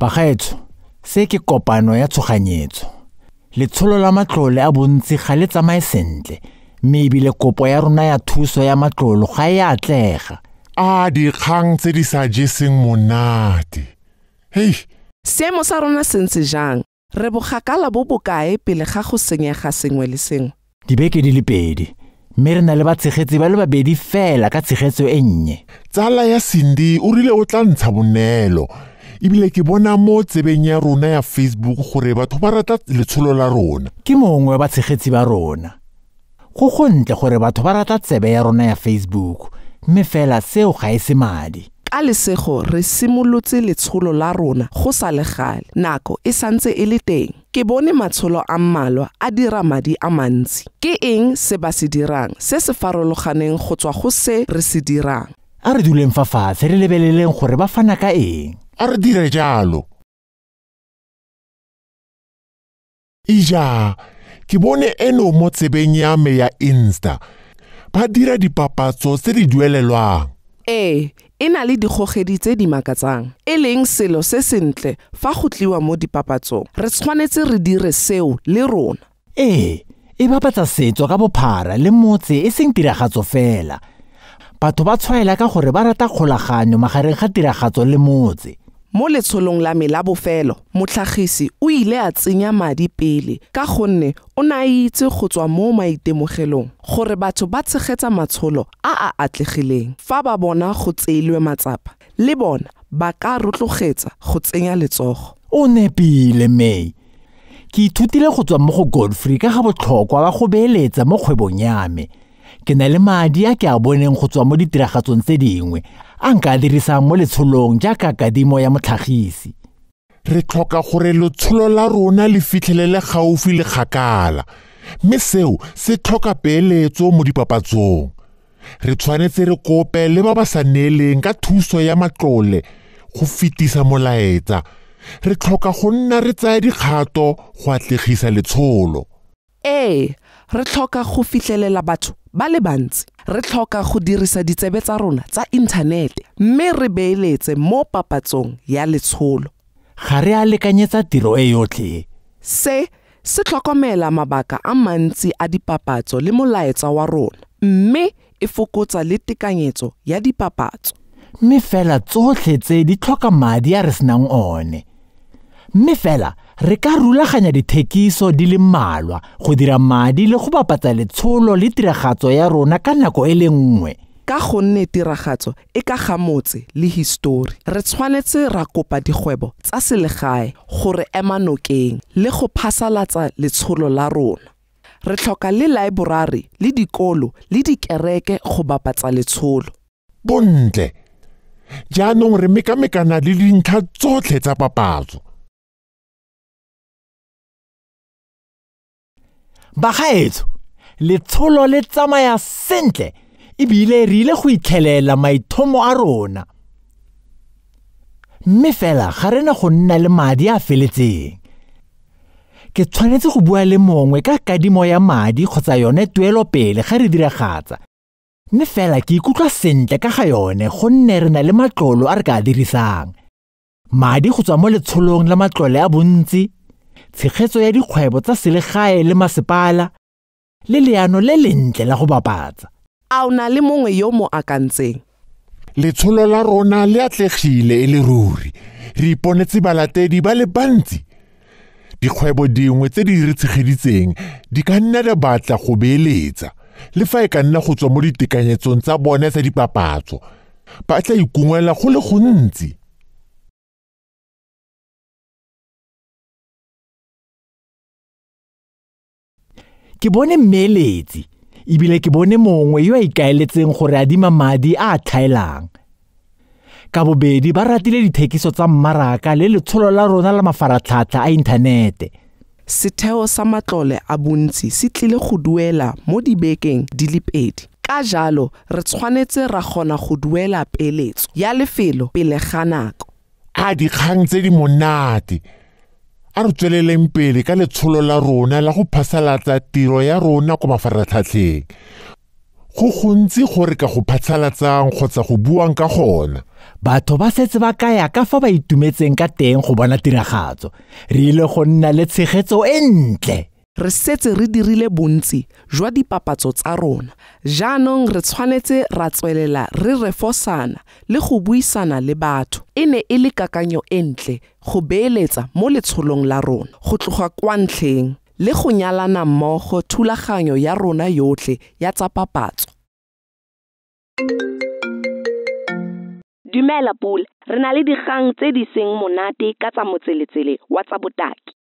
Bagaetsho, se ke kopano ya tshoganyetso. Letsholo la matlole a bontsi ga le tsamaye sentle, mme ebile kopo ya rona ya thuso ya matlolo ga e atlega. Dikgang tse di sa jeseng monate. Hei! Seemo sa rona sentse jang? Re bogakala bo bokae pele ga go senyega sengwe le sengwe? Dibeke di le 2, mme re na le batshegetsi ba le 2 fela ka tshegetso e nnye. Tsala ya Cindy o rile o tla ntsha bonelo. Ebile ke bona mo tsebeng ya rona ya Facebook gore batho ba rata letsholo la rona. Ke mongwe wa batshegetsi ba rona. Go gontle gore batho ba rata tsebe ya rona ya Facebook, mme fela seo ga e se madi. Ka lesego re simolotse letsholo la rona go sa le gale. Nako e santse e le teng. Ke bone matsholo a mmalwa a dira madi a mantsi. Ke eng se ba se dirang se se farologaneng go tswa go se re se dirang? A re duleng fa fatshe re lebeleleng gore ba fana ka eng. A re dire jalo. Ija, ke bone eno mo tsebeng ya me ya Insta. Ba dira dipapatso tse di duelelwang. E na le digogedi tse di makatsang. E leng selo se sentle fa go tliwa mo dipapatsong. Re tshwanetse re dire seo le rona. E bapatsa setso ka bophara le motse e seng tiragatso fela. Batho ba tshwaela ka gore ba rata kgolaganyo magareng ga tiragatso le motse. Mo letsholong la me la bofelo, motlhagisi o ile a tsenya madi pele ka gonne o na itse go tswa mo maitemogelong gore batho ba tshegetsa matsholo a atlegileng. Fa ba bona go tseilwe matsapa, le bona ba ka rotlogetsa go tsenya letsogo. O nepile May. Ke ithutile go tswa mo go Godfrey ka ga botlhokwa ba go beeletsa mo kgwebong ya me. Ke na le madi a ke a boneng go tswa mo ditiragatsong tse dingwe a nka dirisang mo letsholong jaaka kadimo ya motlhagisi. Re tlhoka gore letsholo la rona le fitlhelele gaufi le kgakala, mme seo se tlhoka peeletso mo dipapatsong. Re tshwanetse re kope le ba ba sa neeleng ka thuso ya matlole go fetisa molaetsa. Re tlhoka go nna re tsaya dikgato go atlegisa letsholo. Re tlhoka go fitlhelela batho ba le bantsi. Re tlhoka go dirisa ditsebe tsa rona tsa inthanete, mme re beeletse mo papatsong ya letsholo. Ga re a lekanyetsa tiro e yotlhe. Se tlhokomela mabaka a mantsi a dipapatso le molaetsa wa rona, mme e fokotsa le tekanyetso ya dipapatso. Mme fela tsotlhe tse di tlhoka madi a re senang one. Mme fela re ka rulaganya dithekiso di le mmalwa go dira madi le go bapatsa letsholo le tiragatso ya rona ka nako e le nngwe. Ka gonne tiragatso e ka gamotse le history, re tshwanetse ra kopa digwebo tsa selegae gore ema nokeng le go phasalatsa letsholo la rona. Re tlhoka le library le dikolo le dikereke go bapatsa letsholo. Bontle. Jaanong re mekamekana le dintlha tsotlhe tsa papatso. Bagaetsho, letsholo le tsamaya sentle ebile re ile go itlhelela maithomo a rona. Mme fela ga rena go nna le madi a feletseng. Ke tshwanetse go bua le mongwe ka kadimo ya madi kgotsa yone tuelo pele ga re diragatsa. Mme fela ke ikutlwa sentle ka ga yone gonne re na le matlolo a re ka dirisang. Madi go tswa mo letsholong la matlole a bontsi, tshegetso ya dikgwebo tsa selegae le masepala, le leano le lentle la go bapatsa. A o na le mongwe yo mo akantseng? Letsholo la rona le atlegile e le ruri. Re iponetse balatedi ba le bantsi. Dikgwebo dingwe tse di re tshegeditseng di ka nna di batla go beeletsa, le fa e ka nna go tswa mo ditekanyetsong tsa bone tsa dipapatso. Ba tla ikungwela go le gontsi. Ke bone mmeeletsi, ebile ke bone mongwe yo a ikaeletseng gore adima madi a tlhaelang. Ka bobedi ba ratile dithekiso tsa mmaraka le letsholo la rona la mafaratlhatlha a inthanete. Setheo sa matlole a bontsi se tlile go duela mo dibekeng di le 2. Ka jalo, re tshwanetse ra gona go duela peeletso ya lefelo pele ga nako. Dikgang tse di monate. A re tsweleleng pele ka letsholo la rona la go phasalatsa tiro ya rona ko mafaratlhatlheng. go gontsi gore ka go phatlhalatsang kgotsa go buang ka gona. Batho ba setse ba kaya ka fa ba itumetseng ka teng go bona tiragatso. Re ile go nna le tshegetso e ntle. Re setse re dirile bontsi jwa dipapatso tsa rona. Jaanong re tshwanetse ra tswelela re refosana le go buisana le batho. E ne e le kakanyo e ntle go beeletsa mo letsholong la rona, go tloga kwa ntlheng le go nyalana mmogo thulaganyo ya rona yotlhe ya tsa papatso. Dumela Pula, re na le dikgang tse di seng monate ka tsa motseletsele wa tsa botaki.